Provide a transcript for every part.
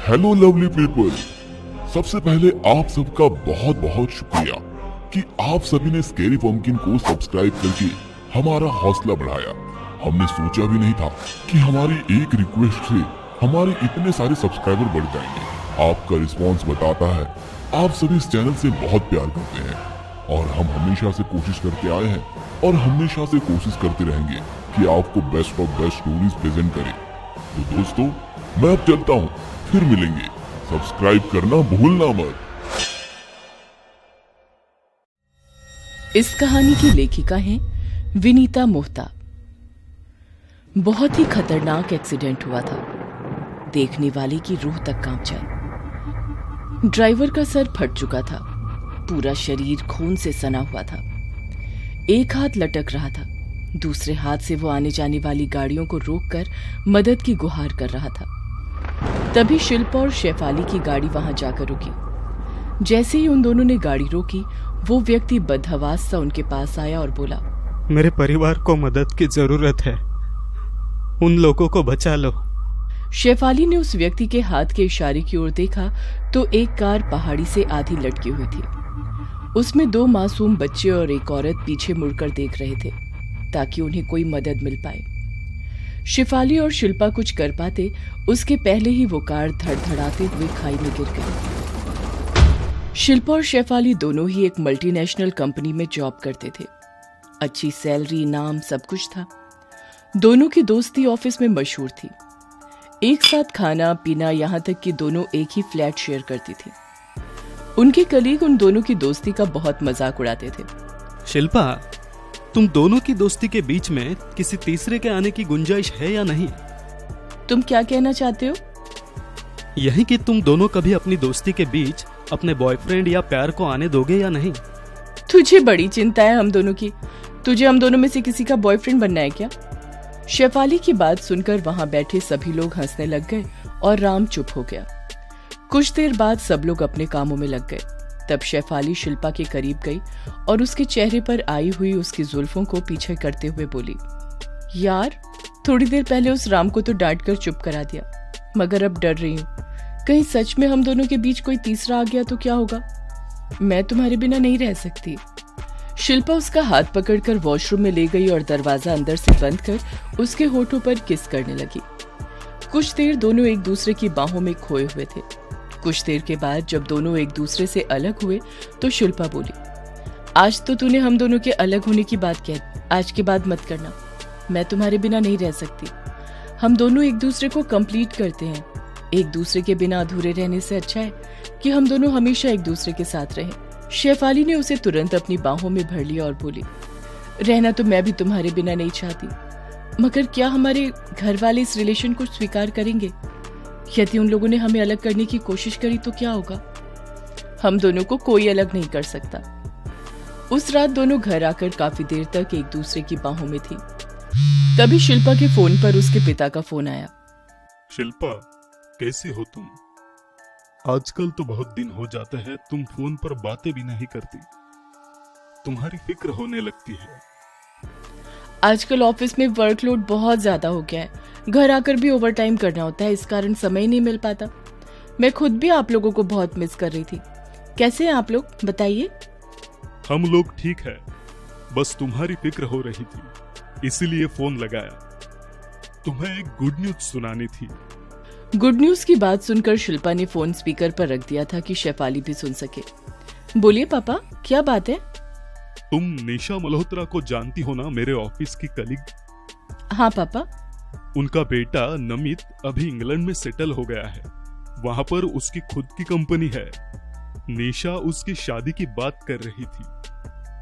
Hello lovely people. सबसे पहले आप सबका बहुत बहुत शुक्रिया कि आप सभी ने स्केरी पम्पकिन को सब्सक्राइब करके हमारा हौसला बढ़ाया। हमने सोचा भी नहीं था कि हमारी एक रिक्वेस्ट से हमारे इतने सारे सब्सक्राइबर बढ़ जाएंगे। आपका रिस्पांस बताता है आप सभी इस चैनल से बहुत प्यार करते हैं और हम हमेशा से कोशिश करते आए हैं और हमेशा से कोशिश करते रहेंगे कि आपको best of best stories present करें। तो दोस्तों, मैं अब चलता हूँ, फिर मिलेंगे। सब्सक्राइब करना भूलना मत। इस कहानी की लेखिका हैं विनीता मोहता। बहुत ही खतरनाक एक्सीडेंट हुआ था, देखने वाले की रूह तक कांप जाए। ड्राइवर का सर फट चुका था, पूरा शरीर खून से सना हुआ था। एक हाथ लटक रहा था, दूसरे हाथ से वो आने जाने वाली गाड़ियों को रोककर मदद की गुहार कर रहा था। तभी शिल्पा और शेफाली की गाड़ी वहां जाकर रुकी। जैसे ही उन दोनों ने गाड़ी रोकी, वो व्यक्ति बदहवास सा उनके पास आया और बोला, मेरे परिवार को मदद की जरूरत है, उन लोगों को बचा लो। शेफाली ने उस व्यक्ति के हाथ के इशारे की ओर देखा तो एक कार पहाड़ी से आधी लटकी हुई थी। उसमें 2 मासूम बच्चे और एक औरत पीछे मुड़कर देख रहे थे ताकि उन्हें कोई मदद मिल पाए। शेफाली और शिल्पा कुछ कर पाते उसके पहले ही वो कार धड़धड़ाते हुए खाई में गिर गई। शिल्पा और शेफाली दोनों ही एक मल्टीनेशनल कंपनी में जॉब करते थे। अच्छी सैलरी, इनाम, सब कुछ था। दोनों की दोस्ती ऑफिस में मशहूर थी। एक साथ खाना पीना, यहाँ तक कि दोनों एक ही फ्लैट शेयर करती थी। उनके कलीग उन दोनों की दोस्ती का बहुत मजाक उड़ाते थे। शिल्पा, तुम दोनों की दोस्ती के बीच में किसी तीसरे के आने की गुंजाइश है या नहीं? तुम क्या कहना चाहते हो? यही कि तुम दोनों कभी अपनी दोस्ती के बीच अपने बॉयफ्रेंड या प्यार को आने दोगे या नहीं? तुझे बड़ी चिंता है हम दोनों की। तुझे हम दोनों में से किसी का बॉयफ्रेंड बनना है क्या? शेफाली की बात सुनकर वहां बैठे सभी लोग हंसने लग गए और राम चुप हो गया। कुछ देर बाद सब लोग अपने कामों में लग गए। तब शेफाली शिल्पा के करीब गई और उसके चेहरे पर आई हुई उसकी जुल्फों को पीछे करते हुए बोली, यार, थोड़ी देर पहले उस राम को तो डांट कर चुप करा दिया, मगर अब डर रही हूँ कहीं सच में हम दोनों के बीच कोई तीसरा आ गया तो क्या होगा। मैं तुम्हारे बिना नहीं रह सकती। शिल्पा उसका हाथ पकड़कर वॉशरूम में ले गई और दरवाजा अंदर से बंद कर उसके होठों पर किस करने लगी। कुछ देर दोनों एक दूसरे की बाहों में खोए हुए थे। कुछ देर के बाद जब दोनों एक दूसरे से अलग हुए तो शिल्पा बोली, आज तो तूने हम दोनों के अलग होने की बात कह दी, आज के बाद मत करना। मैं तुम्हारे बिना नहीं रह सकती। हम दोनों एक दूसरे को कंप्लीट करते हैं। एक दूसरे के बिना अधूरे रहने से अच्छा है कि हम दोनों हमेशा एक दूसरे के साथ रहें। शेफाली ने उसे तुरंत अपनी बाहों में भर लिया और बोली, रहना तो मैं भी तुम्हारे बिना नहीं चाहती, मगर क्या हमारे घर वाले इस रिलेशन को स्वीकार करेंगे? यदि उन लोगों ने हमें अलग करने की कोशिश करी तो क्या होगा? हम दोनों को कोई अलग नहीं कर सकता। उस रात दोनों घर आकर काफी देर तक एक दूसरे की बाहों में थी। तभी शिल्पा के फोन पर उसके पिता का फोन आया। शिल्पा, कैसी हो तुम? आजकल तो बहुत दिन हो जाते हैं तुम फोन पर बातें भी नहीं करती। तुम्हारी फिक्र होने लगती है। आजकल ऑफिस में वर्कलोड बहुत ज्यादा हो गया है। घर आकर भी ओवरटाइम करना होता है, इस कारण समय नहीं मिल पाता। मैं खुद भी आप लोगों को बहुत मिस कर रही थी। कैसे हैं आप लोग, बताइए? हम लोग ठीक है, बस तुम्हारी फिक्र हो रही थी, इसीलिए फोन लगाया। तुम्हें एक गुड न्यूज सुनानी थी। गुड न्यूज की बात सुनकर शिल्पा ने फोन स्पीकर पर रख दिया था कि शेफाली भी सुन सके। बोलिए पापा, क्या बात है? तुम निशा मल्होत्रा को जानती हो ना, मेरे ऑफिस की कलीग? हाँ पापा। उनका बेटा नमित अभी इंग्लैंड में सेटल हो गया है। वहां पर उसकी खुद की कंपनी है। निशा उसकी शादी की बात कर रही थी,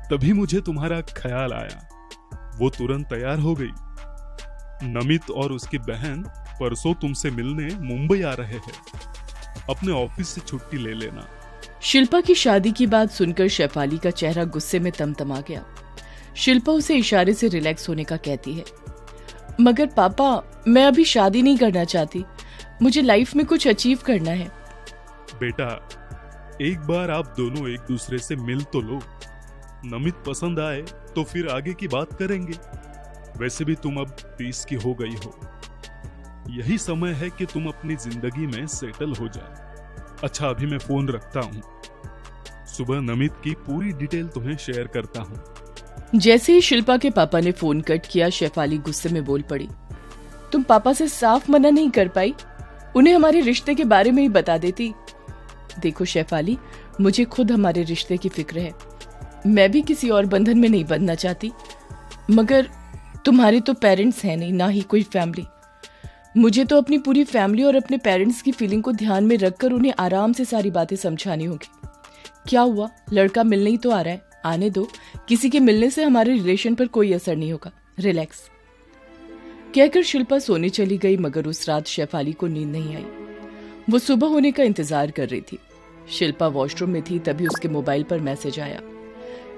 तभी मुझे तुम्हारा ख्याल आया। वो तुरंत तैयार हो गई। नमित और उसकी बहन परसों तुमसे मिलने मुंबई आ रहे हैं। अपने ऑफिस से छुट्टी ले लेना। शिल्पा की शादी की बात सुनकर शेफाली का चेहरा गुस्से में तमतमा गया। शिल्पा उसे इशारे से रिलैक्स होने का कहती है, मगर पापा, मैं अभी शादी नहीं करना चाहती। मुझे लाइफ में कुछ अचीव करना है। बेटा, एक बार आप दोनों एक दूसरे से मिल तो लो। नमित पसंद आए तो फिर आगे की बात करेंगे। वैसे भी तुम अब 30 की हो गई हो। यही समय है कि तुम अपनी जिंदगी में सेटल हो जाओ। अच्छा, अभी मैं फोन रखता हूँ। सुबह नमित की पूरी डिटेल तुम्हें शेयर करता हूँ। जैसे ही शिल्पा के पापा ने फोन कट किया, शेफाली गुस्से में बोल पड़ी, तुम पापा से साफ मना नहीं कर पाई? उन्हें हमारे रिश्ते के बारे में ही बता देती। देखो शेफाली, मुझे खुद हमारे रिश्ते की फिक्र है। मैं भी किसी और बंधन में नहीं बंधना चाहती, मगर तुम्हारे तो पेरेंट्स हैं नहीं, ना ही कोई फैमिली। मुझे तो अपनी पूरी फैमिली और अपने पेरेंट्स की फीलिंग को ध्यान में रखकर उन्हें आराम से सारी बातें समझानी होगी। क्या हुआ, लड़का मिलने ही तो आ रहा है, आने दो। किसी के मिलने से हमारे रिलेशन पर कोई असर नहीं होगा, रिलैक्स। कहकर शिल्पा सोने चली गई, मगर उस रात शेफाली को नींद नहीं आई। वो सुबह होने का इंतजार कर रही थी। शिल्पा वॉशरूम में थी, तभी उसके मोबाइल पर मैसेज आया।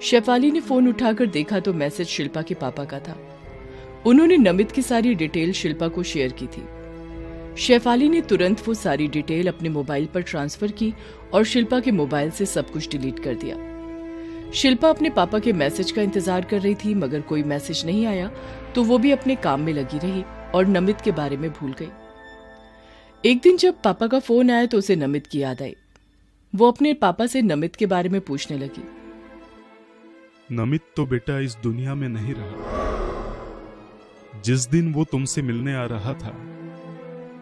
शेफाली ने फोन उठाकर देखा तो मैसेज शिल्पा के पापा का था। उन्होंने नमित की सारी डिटेल शिल्पा को शेयर की थी। शेफाली ने तुरंत वो सारी डिटेल अपने मोबाइल पर ट्रांसफर की और शिल्पा के मोबाइल से सब कुछ डिलीट कर दिया। शिल्पा अपने पापा के मैसेज का इंतजार कर रही थी, मगर कोई मैसेज नहीं आया तो वो भी अपने काम में लगी रही और नमित के बारे में भूल गई। एक दिन जब पापा का फोन आया तो उसे नमित की याद आई। वो अपने पापा से नमित के बारे में पूछने लगी। नमित तो बेटा इस दुनिया में नहीं रहा। जिस दिन वो तुमसे मिलने आ रहा था,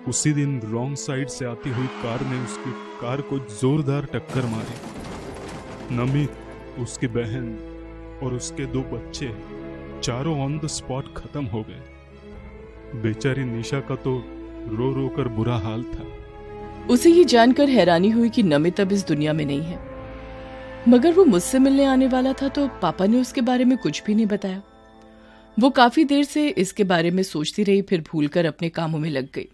उसी दिन रॉन्ग साइड से आती हुई कार ने उसकी कार को जोरदार टक्कर मारी। नमित, उसकी बहन और उसके 2 बच्चे चारों ऑन द स्पॉट खत्म हो गए। बेचारी निशा का तो रो रो कर बुरा हाल था। उसे ये जानकर हैरानी हुई कि नमित अब इस दुनिया में नहीं है, मगर वो मुझसे मिलने आने वाला था तो पापा ने उसके बारे में कुछ भी नहीं बताया। वो काफी देर से इसके बारे में सोचती रही, फिर भूलकर अपने कामों में लग गई।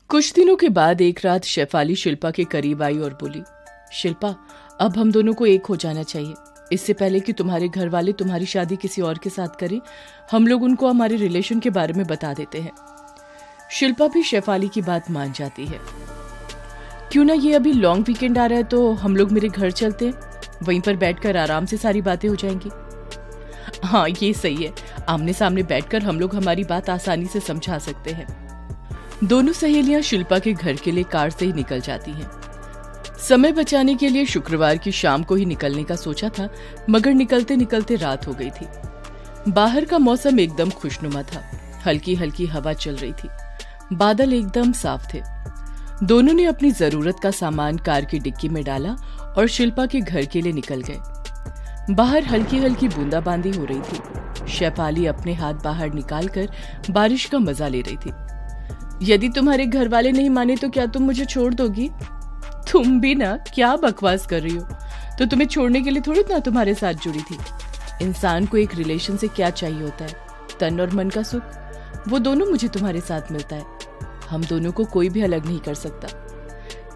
कुछ दिनों के बाद एक रात शेफाली शिल्पा के करीब आई और बोली, शिल्पा, अब हम दोनों को एक हो जाना चाहिए। इससे पहले कि तुम्हारे घर वाले तुम्हारी शादी किसी और के साथ करें, हम लोग उनको हमारे रिलेशन के बारे में बता देते हैं। शिल्पा भी शेफाली की बात मान जाती है। क्यों ना ये अभी लॉन्ग वीकेंड आ रहा है तो हम लोग मेरे घर चलते हैं, वहीं पर बैठकर आराम से सारी बातें हो जाएंगी। हाँ, ये सही है, आमने सामने बैठकर हम लोग हमारी बात आसानी से समझा सकते हैं। दोनों सहेलियां शिल्पा के घर के लिए कार से ही निकल जाती हैं। समय बचाने के लिए शुक्रवार की शाम को ही निकलने का सोचा था, मगर निकलते निकलते रात हो गई थी। बाहर का मौसम एकदम खुशनुमा था, हल्की हल्की हवा चल रही थी, बादल एकदम साफ थे। दोनों ने अपनी जरूरत का सामान कार की डिक्की में डाला और शिल्पा के घर के लिए निकल गए। बाहर हल्की हल्की बूंदाबांदी हो रही थी। शेफाली अपने हाथ बाहर निकालकर बारिश का मजा ले रही थी। यदि तुम्हारे घर वाले नहीं माने तो क्या तुम मुझे छोड़ दोगी? तुम भी ना, क्या बकवास कर रही हो? तो तुम्हें छोड़ने के लिए थोड़ी ना तुम्हारे साथ जुड़ी थी। इंसान को एक रिलेशन से क्या चाहिए होता है? तन और मन का सुख, वो दोनों मुझे तुम्हारे साथ मिलता है। हम दोनों को कोई भी अलग नहीं कर सकता।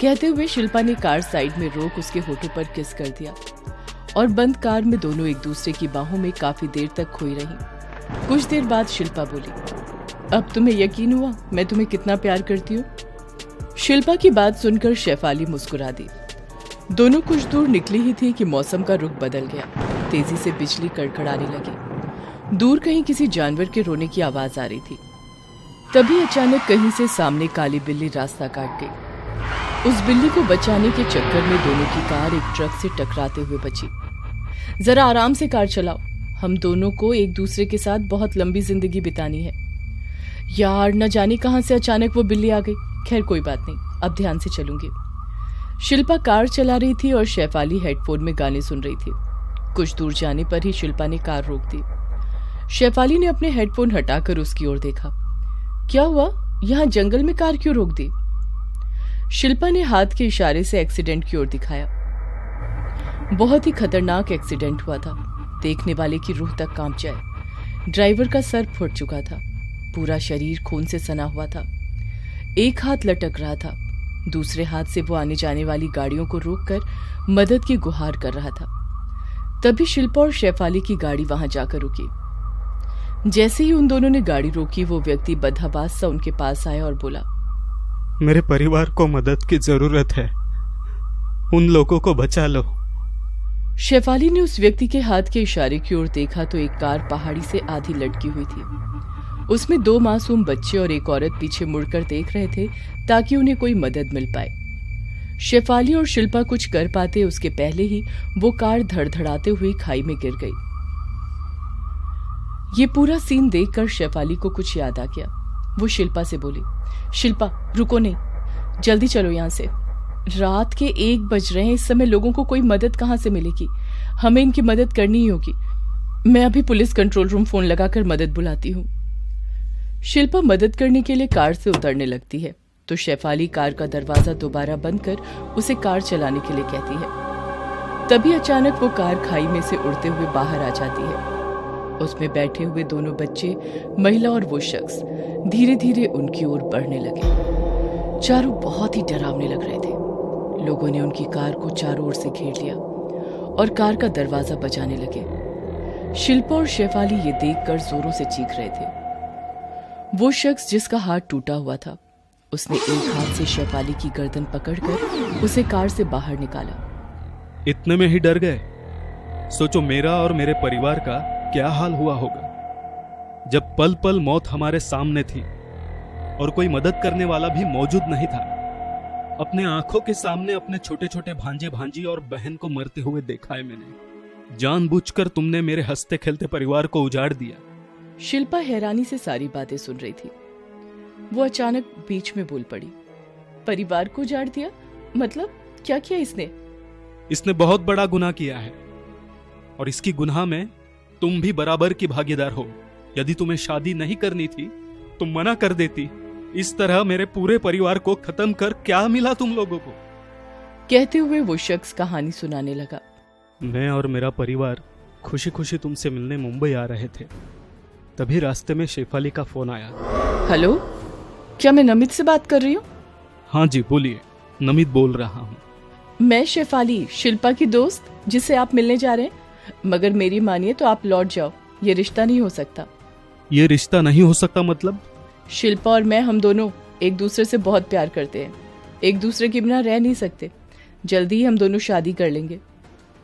कहते हुए शिल्पा ने कार साइड में रोक उसके होठों पर किस कर दिया और बंद कार में दोनों एक दूसरे की बाहों में काफी देर तक खोई रही। कुछ देर बाद शिल्पा बोली, अब तुम्हें यकीन हुआ मैं तुम्हें कितना प्यार करती हूँ? शिल्पा की बात सुनकर शेफाली मुस्कुरा दी। दोनों कुछ दूर निकली ही थी कि मौसम का रुख बदल गया। तेजी से बिजली कड़कड़ाने लगी। दूर कहीं किसी जानवर के रोने की आवाज आ रही थी। तभी अचानक कहीं से सामने काली बिल्ली रास्ता काट गई। उस बिल्ली को बचाने के चक्कर में दोनों की कार एक ट्रक से टकराते हुए बची। जरा आराम से कार चलाओ, हम दोनों को एक दूसरे के साथ बहुत लंबी जिंदगी बितानी है। यार, न जाने कहां से अचानक वो बिल्ली आ गई। खैर कोई बात नहीं, अब ध्यान से चलूंगी। शिल्पा कार चला रही थी और शेफाली हेडफोन में गाने सुन रही थी। कुछ दूर जाने पर ही शिल्पा ने कार रोक दी। शेफाली ने अपने हेडफोन हटाकर उसकी ओर देखा। क्या हुआ, यहाँ जंगल में कार क्यों रोक दी? शिल्पा ने हाथ के इशारे से एक्सीडेंट की ओर दिखाया। बहुत ही खतरनाक एक्सीडेंट हुआ था, देखने वाले की रूह तक कांप जाए। ड्राइवर का सर फट चुका था, पूरा शरीर खून से सना हुआ था। एक हाथ लटक रहा था, दूसरे हाथ से वो आने जाने वाली गाड़ियों को रोककर मदद की गुहार कर रहा था। तभी शिल्पा और शेफाली की गाड़ी वहां जाकर रुकी। जैसे ही उन दोनों ने गाड़ी रोकी, वो व्यक्ति बदहवास सा उनके पास आया और बोला, मेरे परिवार को मदद की जरूरत है, उन लोगों को बचा लो। शेफाली ने उस व्यक्ति के हाथ के इशारे की ओर देखा तो एक कार पहाड़ी से आधी लटकी हुई थी। उसमें 2 मासूम बच्चे और एक औरत पीछे मुड़कर देख रहे थे ताकि उन्हें कोई मदद मिल पाए। शेफाली और शिल्पा कुछ कर पाते उसके पहले ही वो कार धड़धड़ाते हुई खाई में गिर गई। ये पूरा सीन देखकर शेफाली को कुछ याद आ गया। वो शिल्पा से बोली, शिल्पा रुको नहीं, जल्दी चलो यहाँ से। रात के 1 बज रहे हैं, इस समय लोगों को कोई मदद कहाँ से मिलेगी? हमें इनकी मदद करनी ही होगी। मैं अभी पुलिस कंट्रोल रूम फोन लगाकर मदद बुलाती हूँ। शिल्पा मदद करने के लिए कार से उतरने लगती है तो शेफाली कार का दरवाजा दोबारा बंद कर उसे कार चलाने के लिए कहती है। तभी अचानक वो कार खाई में से उड़ते हुए बाहर आ जाती है। उसमें बैठे हुए दोनों बच्चे, महिला और वो शख्स धीरे धीरे उनकी ओर बढ़ने लगे। चारों बहुत ही डरावने लग रहे थे। लोगों ने उनकी कार को चारों ओर से घेर लिया और कार का दरवाजा बजाने लगे। शिल्पा और शेफाली ये देखकर जोरों से चीख रहे थे। वो शख्स जिसका हाथ टूटा हुआ था, उसने एक हाथ से शेफाली की गर्दन पकड़कर उसे कार से बाहर निकाला। इतने में ही डर गए? सोचो मेरा और मेरे परिवार का क्या हाल हुआ होगा जब पल पल मौत हमारे सामने थी और कोई मदद करने वाला भी मौजूद नहीं था। अपने आंखों के सामने अपने छोटे छोटे भांजे भांजी और बहन को मरते हुए देखा है मैंने। जानबूझकर तुमने मेरे हंसते खेलते परिवार को उजाड़ दिया। शिल्पा हैरानी से सारी बातें सुन रही थी। वो अचानक बीच में बोल पड़ी, परिवार को उजाड़ दिया? मतलब क्या किया इसने? इसने बहुत बड़ा गुनाह किया है और इसकी गुनाह में तुम भी बराबर की भागीदार हो। यदि तुम्हें शादी नहीं करनी थी तुम मना कर देती। इस तरह मेरे पूरे परिवार को खत्म कर क्या मिला तुम लोगों को? कहते हुए वो शख्स कहानी सुनाने लगा। मैं और मेरा परिवार खुशी खुशी तुमसे मिलने मुंबई आ रहे थे। तभी रास्ते में शेफाली का फोन आया। हेलो, क्या मैं नमित से बात कर रही हूँ? हाँ जी बोलिए, नमित बोल रहा हूँ। मैं शेफाली, शिल्पा की दोस्त जिसे आप मिलने जा रहे हैं। मगर मेरी मानिए तो आप लौट जाओ, ये रिश्ता नहीं हो सकता। ये रिश्ता नहीं हो सकता मतलब? शिल्पा और मैं, हम दोनों एक दूसरे से बहुत प्यार करते हैं, एक दूसरे के बिना रह नहीं सकते। जल्दी ही हम दोनों शादी कर लेंगे।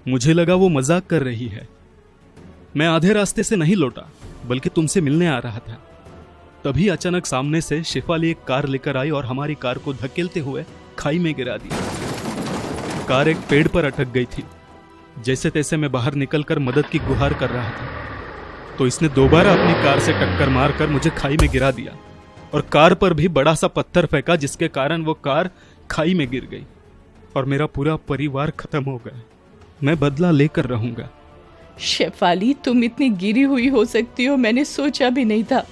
मुझे लगा वो मजाक कर रही है। मैं आधे रास्ते से नहीं लौटा बल्कि तुमसे मिलने आ रहा था। तभी अचानक सामने से शेफाली एक कार लेकर आई और हमारी कार को धकेलते हुए खाई में गिरा दिया। कार एक पेड़ पर अटक गई थी। जैसे तैसे मैं बाहर निकलकर मदद की गुहार कर रहा था तो इसने दोबारा अपनी कार से टक्कर मारकर मुझे खाई में गिरा दिया और कार पर भी बड़ा सा पत्थर फेंका, जिसके कारण वो कार खाई में गिर गई और मेरा पूरा परिवार खत्म हो गया। मैं बदला लेकर रहूंगा। शेफाली, तुम इतनी गिरी हुई हो सकती हो, मैंने सोचा भी नहीं था।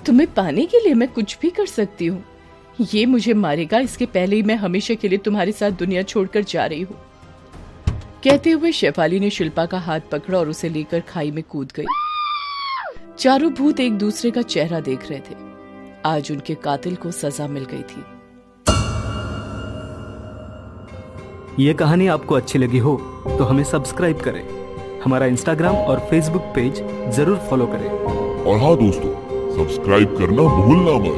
तुम्हें पाने के लिए मैं कुछ भी कर सकती हूँ। ये मुझे मारेगा इसके पहले ही मैं हमेशा के लिए तुम्हारे साथ दुनिया छोड़कर जा रही हूँ। कहते हुए शेफाली ने शिल्पा का हाथ पकड़ा और उसे लेकर खाई में कूद गई। चारों भूत एक दूसरे का चेहरा देख रहे थे। आज उनके कातिल को सजा मिल गई थी। ये कहानी आपको अच्छी लगी हो तो हमें सब्सक्राइब करें, हमारा इंस्टाग्राम और फेसबुक पेज जरूर फॉलो करें। और हाँ दोस्तों, सब्सक्राइब करना भूलना मत।